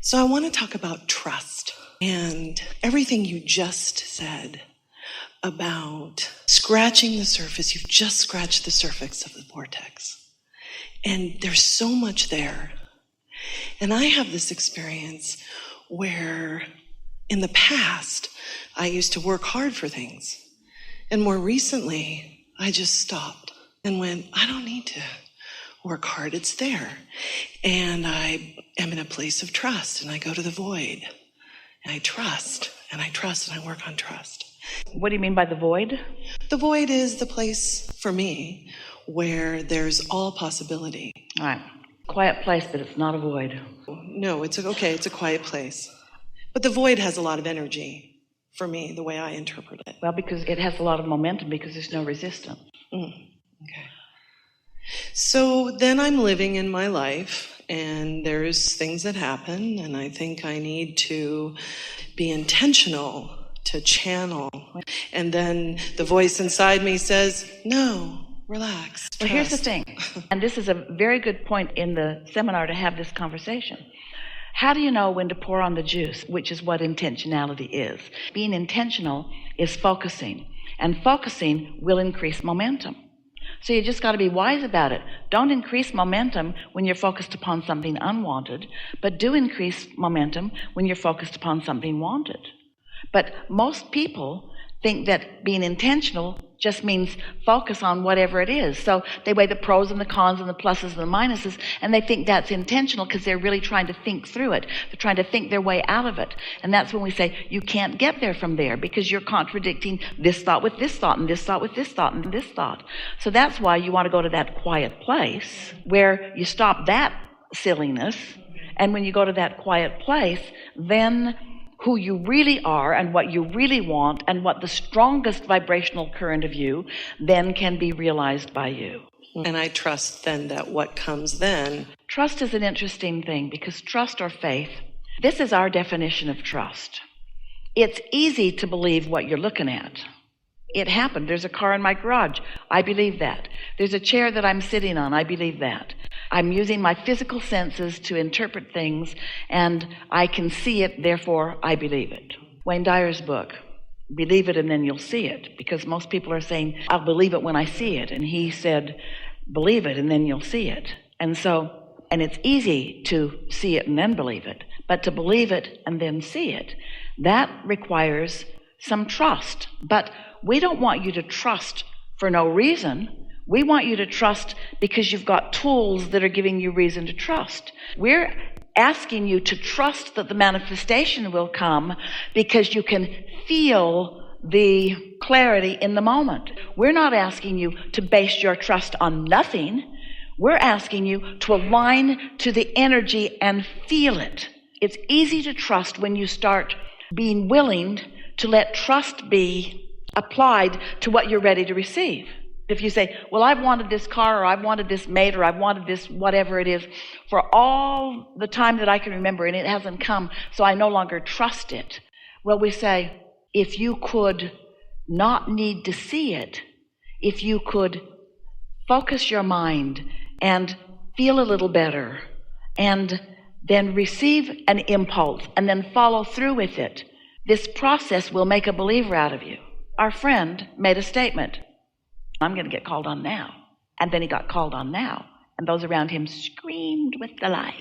So I want to talk about trust and everything you just said about scratching the surface. You've just scratched the surface of the vortex. And there's so much there. And I have this experience where in the past, I used to work hard for things. And more recently, I just stopped and went, I don't need to work hard. It's there. And I am in a place of trust, and I go to the void. And I trust, and I trust, and I work on trust. What do you mean by the void? The void is the place for me where there's all possibility. All right. Quiet place, but it's not a void. No, it's okay. It's a quiet place. But the void has a lot of energy for me, the way I interpret it. Well, because it has a lot of momentum because there's no resistance. Okay. So then I'm living in my life, and there's things that happen, and I think I need to be intentional to channel. And then the voice inside me says, no, relax. Well, here's the thing, and this is a very good point in the seminar to have this conversation. How do you know when to pour on the juice, which is what intentionality is? Being intentional is focusing, and focusing will increase momentum. So you just got to be wise about it. Don't increase momentum when you're focused upon something unwanted, but do increase momentum when you're focused upon something wanted. But most people think that being intentional just means focus on whatever it is. So they weigh the pros and the cons and the pluses and the minuses, and they think that's intentional because they're really trying to think through it. They're trying to think their way out of it. And that's when we say, you can't get there from there because you're contradicting this thought with this thought and this thought with this thought and this thought. So that's why you want to go to that quiet place where you stop that silliness. And when you go to that quiet place, then who you really are and what you really want and what the strongest vibrational current of you then can be realized by you. And I trust then that what comes then. Trust is an interesting thing because trust or faith, this is our definition of trust. It's easy to believe what you're looking at. It happened. There's a car in my garage. I believe that. There's a chair that I'm sitting on. I believe that. I'm using my physical senses to interpret things, and I can see it, therefore I believe it. Wayne Dyer's book, Believe It and Then You'll See It, because most people are saying, I'll believe it when I see it. And he said, believe it and then you'll see it. And it's easy to see it and then believe it, but to believe it and then see it, that requires some trust. But we don't want you to trust for no reason. We want you to trust because you've got tools that are giving you reason to trust. We're asking you to trust that the manifestation will come because you can feel the clarity in the moment. We're not asking you to base your trust on nothing. We're asking you to align to the energy and feel it. It's easy to trust when you start being willing to let trust be applied to what you're ready to receive. If you say, well, I've wanted this car, or I've wanted this mate, or I've wanted this whatever it is for all the time that I can remember, and it hasn't come, so I no longer trust it. Well, we say, if you could not need to see it, if you could focus your mind and feel a little better, and then receive an impulse, and then follow through with it, this process will make a believer out of you. Our friend made a statement. I'm going to get called on now. And then he got called on now. And those around him screamed with delight.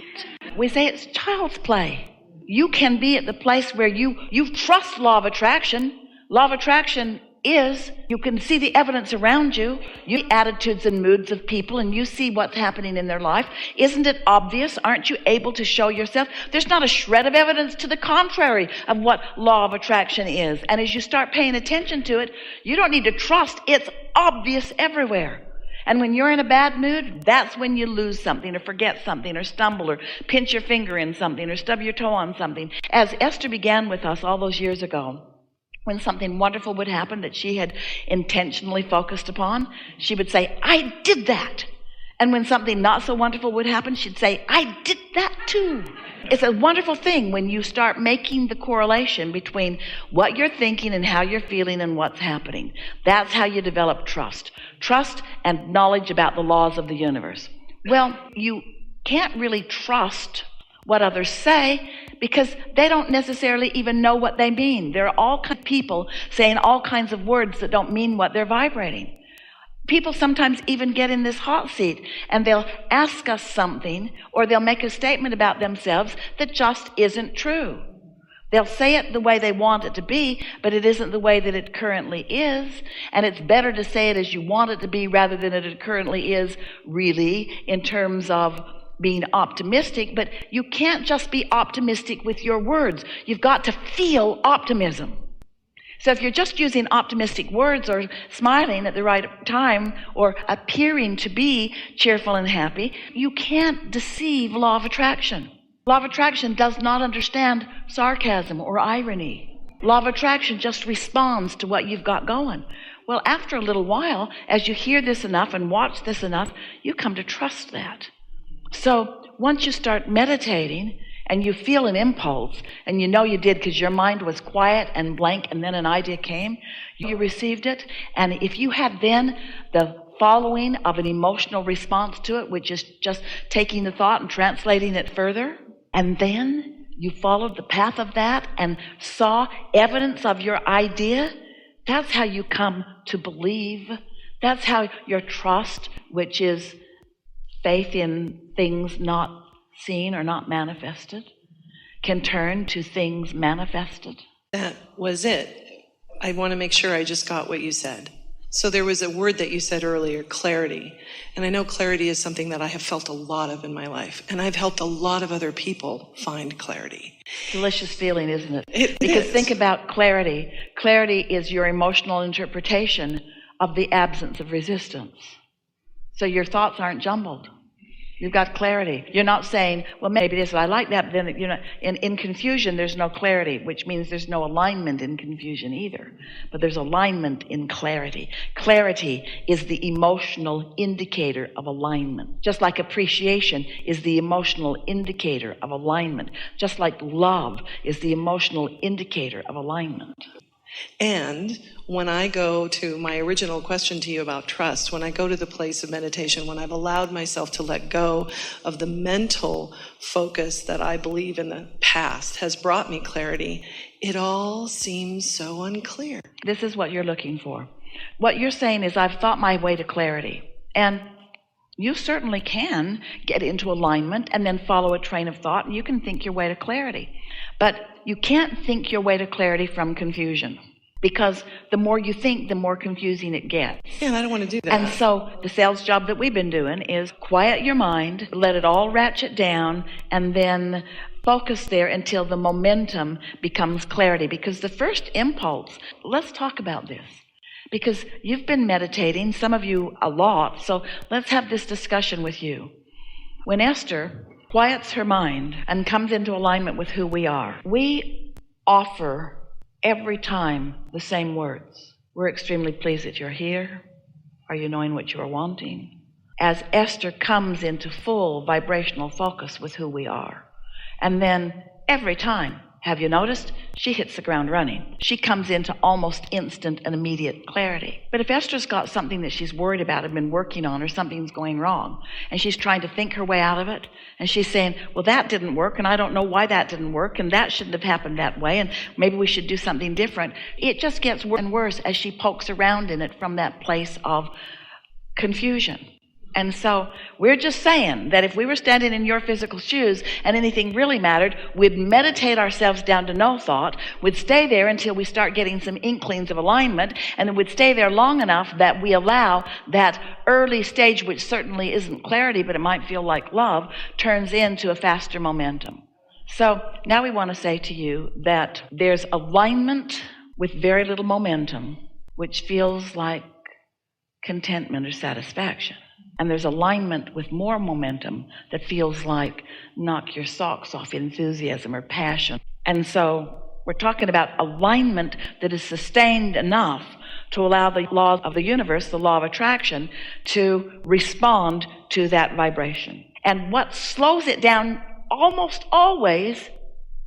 We say it's child's play. You can be at the place where you trust law of attraction. Law of attraction is, you can see the evidence around you. You see attitudes and moods of people, and you see what's happening in their life. Isn't it obvious? Aren't you able to show yourself? There's not a shred of evidence to the contrary of what law of attraction is. And as you start paying attention to it, you don't need to trust. It's obvious everywhere. And when you're in a bad mood, that's when you lose something or forget something or stumble or pinch your finger in something or stub your toe on something. As Esther began with us all those years ago, when something wonderful would happen that she had intentionally focused upon, she would say, I did that. And when something not so wonderful would happen, she'd say, I did that too. It's a wonderful thing when you start making the correlation between what you're thinking and how you're feeling and what's happening. That's how you develop trust. Trust and knowledge about the laws of the universe. Well, you can't really trust what others say, because they don't necessarily even know what they mean. There are all kinds of people saying all kinds of words that don't mean what they're vibrating. People sometimes even get in this hot seat and they'll ask us something, or they'll make a statement about themselves that just isn't true. They'll say it the way they want it to be, but it isn't the way that it currently is. And it's better to say it as you want it to be rather than it currently is, really, in terms of being optimistic. But you can't just be optimistic with your words. You've got to feel optimism. So if you're just using optimistic words or smiling at the right time or appearing to be cheerful and happy, you can't deceive law of attraction. Law of attraction does not understand sarcasm or irony. Law of attraction just responds to what you've got going. Well, after a little while, as you hear this enough and watch this enough, you come to trust that. So once you start meditating and you feel an impulse, and you know you did because your mind was quiet and blank, and then an idea came, you received it, and if you had then the following of an emotional response to it, which is just taking the thought and translating it further, and then you followed the path of that and saw evidence of your idea, that's how you come to believe. That's how your trust, which is faith in things not seen or not manifested, can turn to things manifested. That was it. I want to make sure I just got what you said. So there was a word that you said earlier, clarity. And I know clarity is something that I have felt a lot of in my life. And I've helped a lot of other people find clarity. Delicious feeling, isn't it? It because is. Think about clarity. Clarity is your emotional interpretation of the absence of resistance. So your thoughts aren't jumbled. You've got clarity. You're not saying, well, maybe this, I like that, but then, in confusion, there's no clarity, which means there's no alignment in confusion either. But there's alignment in clarity. Clarity is the emotional indicator of alignment. Just like appreciation is the emotional indicator of alignment. Just like love is the emotional indicator of alignment. And when I go to my original question to you about trust, when I go to the place of meditation, when I've allowed myself to let go of the mental focus that I believe in the past has brought me clarity, it all seems so unclear. This is what you're looking for. What you're saying is, I've thought my way to clarity. And you certainly can get into alignment and then follow a train of thought, and you can think your way to clarity. But you can't think your way to clarity from confusion, because the more you think, the more confusing it gets. Yeah, and I don't want to do that. And so the sales job that we've been doing is quiet your mind, let it all ratchet down, and then focus there until the momentum becomes clarity. Because the first impulse, let's talk about this. Because you've been meditating, some of you a lot, so let's have this discussion with you. When Esther quiets her mind and comes into alignment with who we are, we offer every time the same words. We're extremely pleased that you're here. Are you knowing what you are wanting? As Esther comes into full vibrational focus with who we are. And then every time, have you noticed? She hits the ground running. She comes into almost instant and immediate clarity. But if Esther's got something that she's worried about and been working on, or something's going wrong, and she's trying to think her way out of it, and she's saying, well, that didn't work, and I don't know why that didn't work, and that shouldn't have happened that way, and maybe we should do something different, it just gets worse and worse as she pokes around in it from that place of confusion. And so we're just saying that if we were standing in your physical shoes and anything really mattered, we'd meditate ourselves down to no thought, we'd stay there until we start getting some inklings of alignment, and then we'd stay there long enough that we allow that early stage, which certainly isn't clarity, but it might feel like love, turns into a faster momentum. So now we want to say to you that there's alignment with very little momentum, which feels like contentment or satisfaction. And there's alignment with more momentum that feels like knock your socks off enthusiasm or passion. And so we're talking about alignment that is sustained enough to allow the law of the universe, the law of attraction, to respond to that vibration. And what slows it down almost always,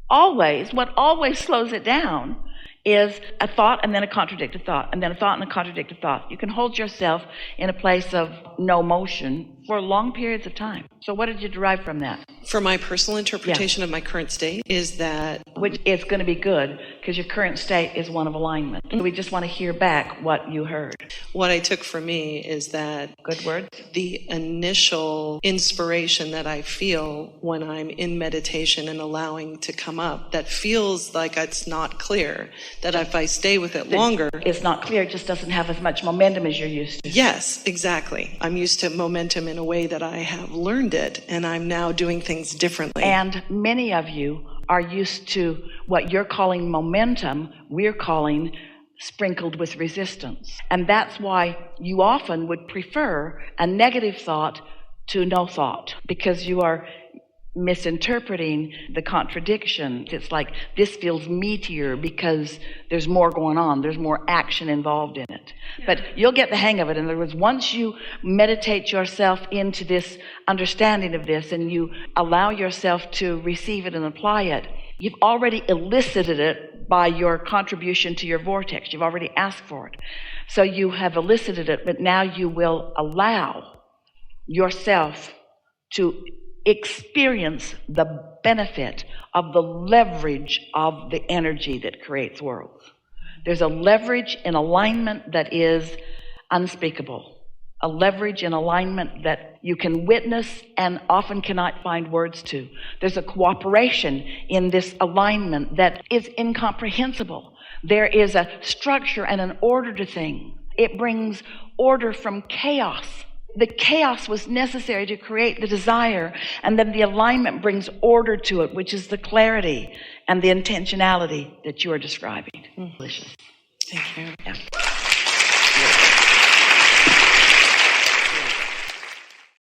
what always slows it down is a thought and then a contradicted thought, and then a thought and a contradicted thought. You can hold yourself in a place of no motion for long periods of time. So what did you derive from that? For my personal interpretation of my current state is that... Which is going to be good, because your current state is one of alignment. So we just want to hear back what you heard. What I took for me is that... Good words. The initial inspiration that I feel when I'm in meditation and allowing to come up, that feels like it's not clear, that if I stay with it longer... It's not clear, it just doesn't have as much momentum as you're used to. Yes, exactly. I'm used to momentum in a way that I have learned it, and I'm now doing things differently. And many of you are used to what you're calling momentum, we're calling sprinkled with resistance. And that's why you often would prefer a negative thought to no thought, because you are misinterpreting the contradiction. It's like, this feels meatier because there's more going on, there's more action involved in it. But you'll get the hang of it. In other words, once you meditate yourself into this understanding of this and you allow yourself to receive it and apply it, you've already elicited it by your contribution to your vortex. You've already asked for it. So you have elicited it, but now you will allow yourself to experience the benefit of the leverage of the energy that creates worlds. There's a leverage in alignment that is unspeakable, a leverage in alignment that you can witness and often cannot find words to. There's a cooperation in this alignment that is incomprehensible. There is a structure and an order to things. It brings order from chaos. The chaos was necessary to create the desire, and then the alignment brings order to it, which is the clarity and the intentionality that you are describing. Delicious. Thank you. Yeah.